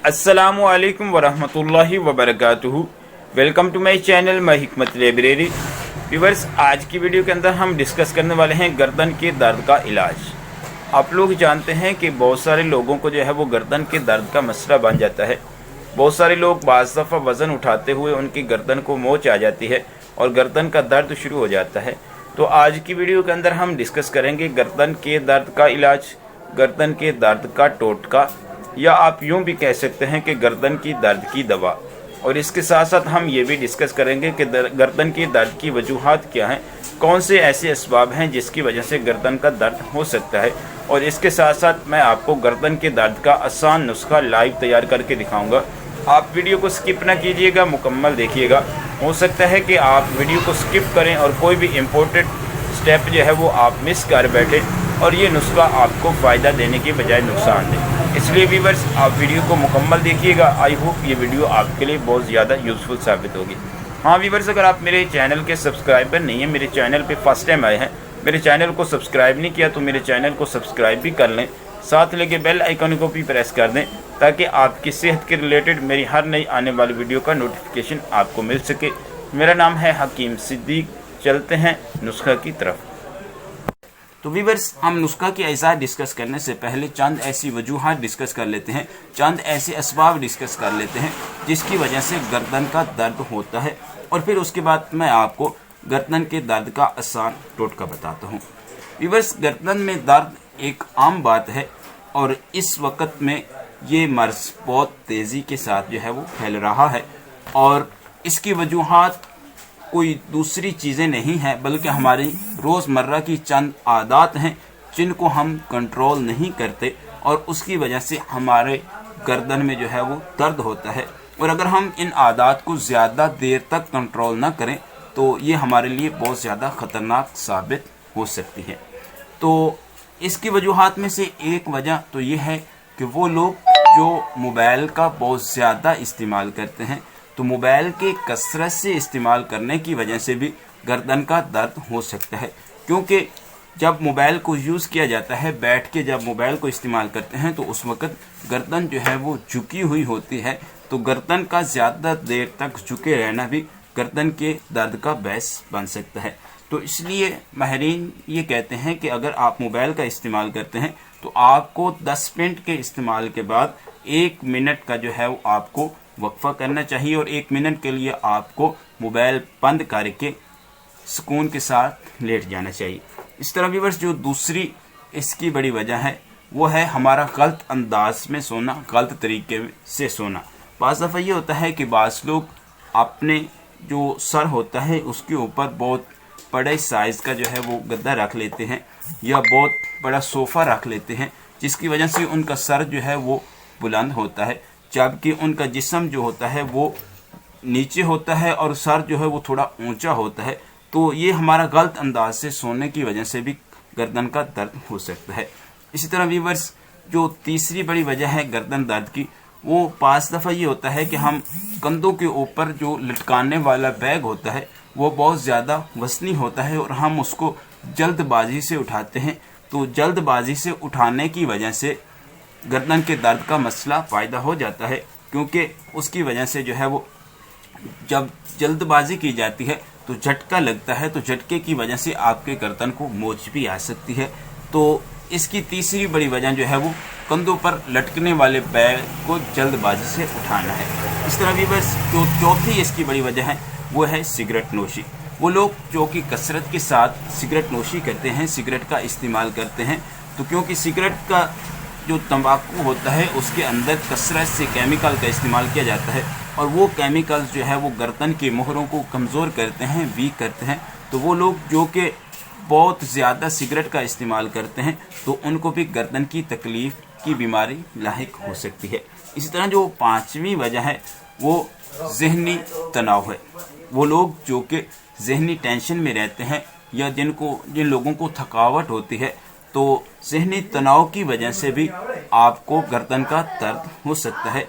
अस्सलामु अलैकुम वरहमतुल्लाहि वबरकातुहू। Welcome to my channel my Hikmat library. Viewers, आज की वीडियो के अंदर हम डिस्कस करने वाले हैं गर्दन के दर्द का इलाज। आप लोग जानते हैं कि बहुत सारे लोगों को जो है वो गर्दन के दर्द का मसला बन जाता है। बहुत सारे लोग बाज़ दफ़ा वज़न उठाते हुए उनकी गर्दन को मोच आ जाती है और गर्दन का दर्द शुरू हो जाता है। तो आज की वीडियो के अंदर हम डिस्कस करेंगे गर्दन के दर्द का इलाज, गर्दन के दर्द का टोटका, या आप यूं भी कह सकते हैं कि गर्दन की दर्द की दवा। और इसके साथ साथ हम ये भी डिस्कस करेंगे कि गर्दन की दर्द की वजूहात क्या हैं, कौन से ऐसे असबाब हैं जिसकी वजह से गर्दन का दर्द हो सकता है। और इसके साथ साथ मैं आपको गर्दन के दर्द का आसान नुस्खा लाइव तैयार करके दिखाऊंगा। आप वीडियो को स्किप ना कीजिएगा, मुकम्मल देखिएगा। हो सकता है कि आप वीडियो को स्किप करें और कोई भी इम्पोर्टेंट स्टेप जो है वो आप मिस कर बैठे और ये नुस्खा आपको फ़ायदा देने के बजाय नुकसान दे। इसलिए व्यूअर्स, आप वीडियो को मुकम्मल देखिएगा। आई होप ये वीडियो आपके लिए बहुत ज़्यादा यूज़फुल साबित होगी। हाँ व्यूअर्स, अगर आप मेरे चैनल के सब्सक्राइबर नहीं हैं, मेरे चैनल पे फर्स्ट टाइम आए हैं, मेरे चैनल को सब्सक्राइब नहीं किया तो मेरे चैनल को सब्सक्राइब भी कर लें, साथ लेके बेल आइकन को भी प्रेस कर दें ताकि आपकी सेहत के रिलेटेड मेरी हर नई आने वाली वीडियो का नोटिफिकेशन आपको मिल सके। मेरा नाम है हकीम सिद्दीक। चलते हैं नुस्खा की तरफ। तो व्यूअर्स, हम नुस्खा की अज़ा डिस्कस करने से पहले चंद ऐसी वजूहात डिस्कस कर लेते हैं, चंद ऐसे असबाब डिस्कस कर लेते हैं जिसकी वजह से गर्दन का दर्द होता है, और फिर उसके बाद मैं आपको गर्दन के दर्द का आसान टोटका बताता हूँ। व्यूअर्स, गर्दन में दर्द एक आम बात है और इस वक्त में ये मर्ज बहुत तेज़ी के साथ जो है वो फैल रहा है, और इसकी वजूहात कोई दूसरी चीज़ें नहीं हैं बल्कि हमारी रोज़मर्रा की चंद आदत हैं जिनको हम कंट्रोल नहीं करते, और उसकी वजह से हमारे गर्दन में जो है वो दर्द होता है। और अगर हम इन आदत को ज़्यादा देर तक कंट्रोल ना करें तो ये हमारे लिए बहुत ज़्यादा ख़तरनाक साबित हो सकती है। तो इसकी वजूहात में से एक वजह तो ये है कि वो लोग जो मोबाइल का बहुत ज़्यादा इस्तेमाल करते हैं, तो मोबाइल के कसरत से इस्तेमाल करने की वजह से भी गर्दन का दर्द हो सकता है। क्योंकि जब मोबाइल को यूज़ किया जाता है, बैठ के जब मोबाइल को इस्तेमाल करते हैं तो उस वक़्त गर्दन जो है वो झुकी हुई होती है, तो गर्दन का ज़्यादा देर तक झुके रहना भी गर्दन के दर्द का बायस बन सकता है। तो इसलिए माहिरीन ये कहते हैं कि अगर आप मोबाइल का इस्तेमाल करते हैं तो आपको 10 मिनट के इस्तेमाल के बाद 1 मिनट का जो है वो आपको वक्फा करना चाहिए, और 1 मिनट के लिए आपको मोबाइल बंद करके सुकून के साथ लेट जाना चाहिए। इस तरह व्यूअर्स, जो दूसरी इसकी बड़ी वजह है वो है हमारा गलत अंदाज में सोना, गलत तरीके से सोना। बाज़ दफ़ा ये होता है कि बाज़ लोग अपने जो सर होता है उसके ऊपर बहुत बड़े साइज़ का जो है वो गद्दा रख लेते हैं या बहुत बड़ा सोफ़ा रख लेते हैं, जिसकी वजह से उनका सर जो है वो बुलंद होता है, जबकि उनका जिस्म जो होता है वो नीचे होता है और सर जो है वो थोड़ा ऊंचा होता है। तो ये हमारा गलत अंदाज से सोने की वजह से भी गर्दन का दर्द हो सकता है। इसी तरह व्यूअर्स, जो तीसरी बड़ी वजह है गर्दन दर्द की, वो 5 दफ़ा ये होता है कि हम कंधों के ऊपर जो लटकाने वाला बैग होता है वो बहुत ज़्यादा वज़नी होता है और हम उसको जल्दबाजी से उठाते हैं। तो जल्दबाजी से उठाने की वजह से गर्दन के दर्द का मसला पैदा हो जाता है, क्योंकि उसकी वजह से जो है वो जब जल्दबाजी की जाती है तो झटका लगता है, तो झटके की वजह से आपके गर्दन को मोच भी आ सकती है। तो इसकी तीसरी बड़ी वजह जो है वो कंधों पर लटकने वाले बैग को जल्दबाजी से उठाना है। इस तरह भी बस जो चौथी इसकी बड़ी वजह है वो है सिगरेट नोशी। वो लोग जो कि कसरत के साथ सिगरेट नोशी करते हैं, सिगरेट का इस्तेमाल करते हैं, तो क्योंकि सिगरेट का जो तंबाकू होता है उसके अंदर कसरत से केमिकल का इस्तेमाल किया जाता है, और वो केमिकल्स जो है वो गर्दन के मोहरों को कमज़ोर करते हैं, वीक करते हैं। तो वो लोग जो कि बहुत ज़्यादा सिगरेट का इस्तेमाल करते हैं तो उनको भी गर्दन की तकलीफ़ की बीमारी लाहिक हो सकती है। इसी तरह जो 5वीं वजह है वो ज़हनी तनाव है। वो लोग जो कि ज़हनी टेंशन में रहते हैं या जिन लोगों को थकावट होती है, तो ज़हनी तनाव की वजह से भी आपको गर्दन का दर्द हो सकता है।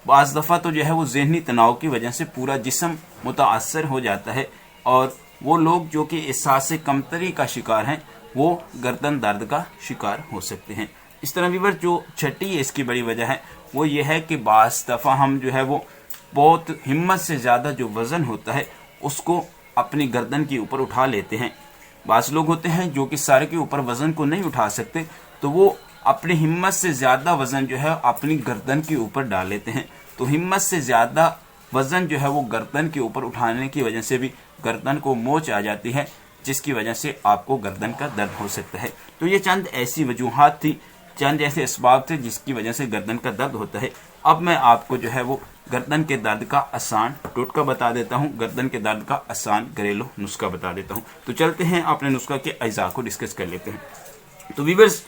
बाज़ दफ़ा तो जो है वो ज़हनी तनाव की वजह से पूरा जिस्म मुतासर हो जाता है, और वो लोग जो कि एहसास कमतरी का शिकार हैं वो गर्दन दर्द का शिकार हो सकते हैं। اس طرح ویور جو چھٹی اس کی بڑی وجہ ہے وہ یہ ہے کہ بعض دفعہ ہم جو ہے وہ بہت ہمت سے زیادہ جو وزن ہوتا ہے اس کو اپنی گردن کے اوپر اٹھا لیتے ہیں. بعض لوگ ہوتے ہیں جو کہ سر کے اوپر وزن کو نہیں اٹھا سکتے تو وہ اپنی ہمت سے زیادہ وزن جو ہے اپنی گردن کے اوپر ڈال لیتے ہیں. تو ہمت سے زیادہ وزن جو ہے وہ گردن کے اوپر اٹھانے کی وجہ سے بھی گردن کو موچ آ جاتی ہے, جس کی وجہ سے آپ کو گردن کا درد ہو سکتا ہے. تو یہ چند ایسی وجوہات تھی, چند ایسے اسباب تھے جس کی وجہ سے گردن کا درد ہوتا ہے. اب میں آپ کو جو ہے وہ گردن کے درد کا آسان ٹوٹکا بتا دیتا ہوں, گردن کے درد کا آسان گھریلو نسخہ بتا دیتا ہوں. تو چلتے ہیں اپنے نسخہ کے اجزاء کو ڈسکس کر لیتے ہیں. تو ویورز,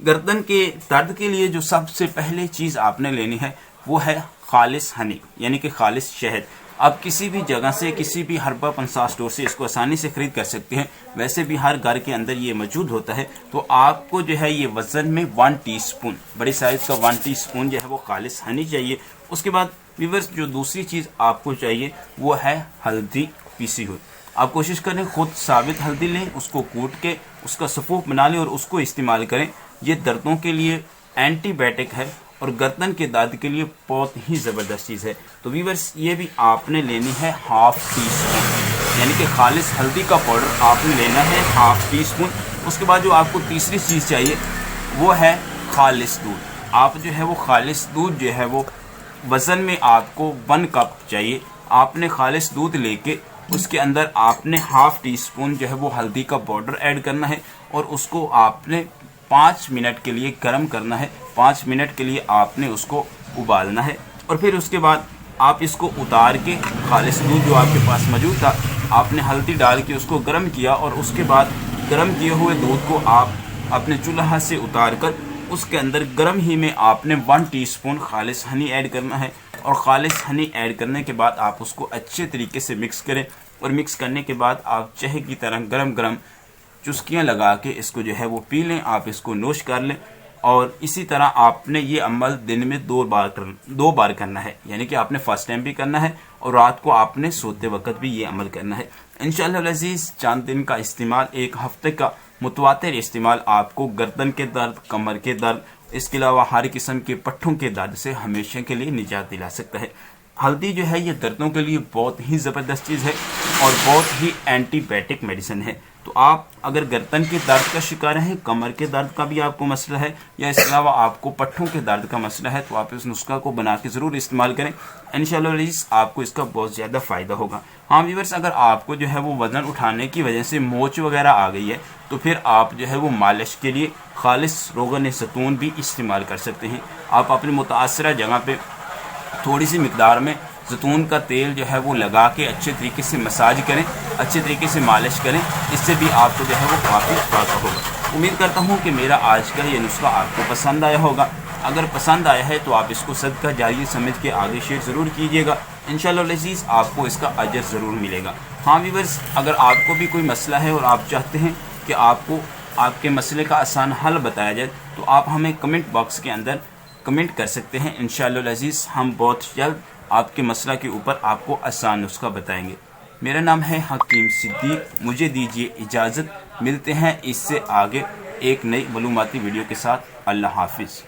گردن کے درد کے لیے جو سب سے پہلے چیز آپ نے لینی ہے وہ ہے خالص ہنی, یعنی کہ خالص شہد. آپ کسی بھی جگہ سے, کسی بھی ہربا پنسا اسٹور سے اس کو آسانی سے خرید کر سکتے ہیں. ویسے بھی ہر گھر کے اندر یہ موجود ہوتا ہے. تو آپ کو جو ہے یہ وزن میں 1 ٹی اسپون, بڑی سائز کا 1 ٹی اسپون جو ہے وہ خالص ہنی چاہیے. اس کے بعد ویورز جو دوسری چیز آپ کو چاہیے وہ ہے ہلدی پیسی ہوئی. آپ کوشش کریں خود ثابت ہلدی لیں, اس کو کوٹ کے اس کا سفوف بنا لیں اور اس کو استعمال کریں. یہ دردوں کے لیے اینٹی بائیوٹک ہے اور گردن کے درد کے لیے بہت ہی زبردست چیز ہے. تو ویورز یہ بھی آپ نے لینی ہے ½ ٹی اسپون, یعنی کہ خالص ہلدی کا پاؤڈر آپ نے لینا ہے ½ ٹی اسپون. اس کے بعد جو آپ کو تیسری چیز چاہیے وہ ہے خالص دودھ. آپ جو ہے وہ خالص دودھ جو ہے وہ وزن میں آپ کو 1 کپ چاہیے. آپ نے خالص دودھ لے کے اس کے اندر آپ نے ½ ٹی اسپون جو ہے وہ ہلدی کا پاؤڈر ایڈ کرنا ہے اور اس کو آپ نے 5 منٹ کے لیے گرم کرنا ہے. 5 منٹ کے لیے آپ نے اس کو ابالنا ہے اور پھر اس کے بعد آپ اس کو اتار کے خالص دودھ جو آپ کے پاس موجود تھا آپ نے ہلدی ڈال کے اس کو گرم کیا اور اس کے بعد گرم کیے ہوئے دودھ کو آپ اپنے چولہا سے اتار کر اس کے اندر گرم ہی میں آپ نے 1 ٹی اسپون خالص ہنی ایڈ کرنا ہے. اور خالص ہنی ایڈ کرنے کے بعد آپ اس کو اچھے طریقے سے مکس کریں اور مکس کرنے کے بعد آپ چائے کی طرح گرم گرم چسکیاں لگا کے اس کو جو ہے وہ پی لیں. آپ اس کو نوش کر لیں اور اسی طرح آپ نے یہ عمل دن میں 2 بار کرنا ہے, یعنی کہ آپ نے فرسٹ ٹائم بھی کرنا ہے اور رات کو آپ نے سوتے وقت بھی یہ عمل کرنا ہے. انشاءاللہ العزیز چند دن کا استعمال, 1 ہفتے کا متواتر استعمال آپ کو گردن کے درد, کمر کے درد, اس کے علاوہ ہر قسم کے پٹھوں کے درد سے ہمیشہ کے لیے نجات دلا سکتا ہے. ہلدی جو ہے یہ دردوں کے لیے بہت ہی زبردست چیز ہے اور بہت ہی اینٹی بائیوٹک میڈیسن ہے. تو آپ اگر گردن کے درد کا شکار ہیں, کمر کے درد کا بھی آپ کو مسئلہ ہے یا اس کے علاوہ آپ کو پٹھوں کے درد کا مسئلہ ہے, تو آپ اس نسخہ کو بنا کے ضرور استعمال کریں. انشاءاللہ عزیز آپ کو اس کا بہت زیادہ فائدہ ہوگا. ہاں ویورز, اگر آپ کو جو ہے وہ وزن اٹھانے کی وجہ سے موچ وغیرہ آ گئی ہے تو پھر آپ جو ہے وہ مالش کے لیے خالص روغن زیتون بھی استعمال کر سکتے ہیں. آپ اپنی متاثرہ جگہ پہ تھوڑی سی مقدار میں زیتون کا تیل جو ہے وہ لگا کے اچھے طریقے سے مساج کریں, اچھے طریقے سے مالش کریں. اس سے بھی آپ کو جو ہے وہ کافی فائدہ ہوگا. امید کرتا ہوں کہ میرا آج کا یہ نسخہ آپ کو پسند آیا ہوگا. اگر پسند آیا ہے تو آپ اس کو صدقہ جاریہ سمجھ کے آگے شیئر ضرور کیجیے گا. انشاءاللہ العزیز آپ کو اس کا اجر ضرور ملے گا. ہاں ویورز, اگر آپ کو بھی کوئی مسئلہ ہے اور آپ چاہتے ہیں کہ آپ کو آپ کے مسئلے کا آسان حل بتایا جائے تو آپ ہمیں کمنٹ باکس کے اندر کمنٹ کر سکتے ہیں. انشاءاللہ العزیز ہم بہت جلد آپ کے مسئلہ کے اوپر آپ کو آسان نسخہ بتائیں گے. میرا نام ہے حکیم صدیق, مجھے دیجیے اجازت. ملتے ہیں اس سے آگے ایک نئی معلوماتی ویڈیو کے ساتھ. اللہ حافظ.